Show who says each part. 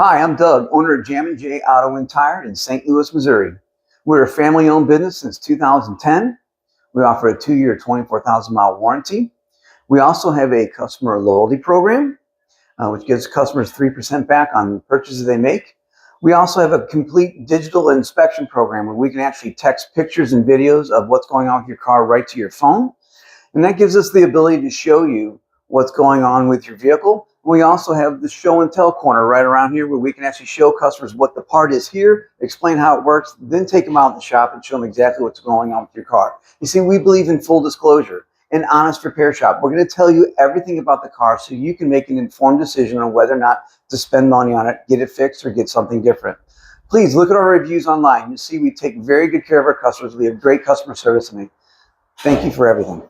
Speaker 1: Hi, I'm Doug, owner of Jammin Auto and Tire in St. Louis, Missouri. We're a family-owned business since 2010. We offer a 2-year, 24,000-mile warranty. We also have a customer loyalty program, which gives customers 3% back on purchases they make. We also have a complete digital inspection program where we can actually text pictures and videos of what's going on with your car right to your phone. And that gives us the ability to show you what's going on with your vehicle. We also have the show and tell corner right around here where we can actually show customers what the part is here, explain how it works, then take them out in the shop and show them exactly what's going on with your car. You see, we believe in full disclosure, an honest repair shop. We're going to tell you everything about the car so you can make an informed decision on whether or not to spend money on it, get it fixed, or get something different. Please look at our reviews online. You'll see we take very good care of our customers. We have great customer service. And thank you for everything.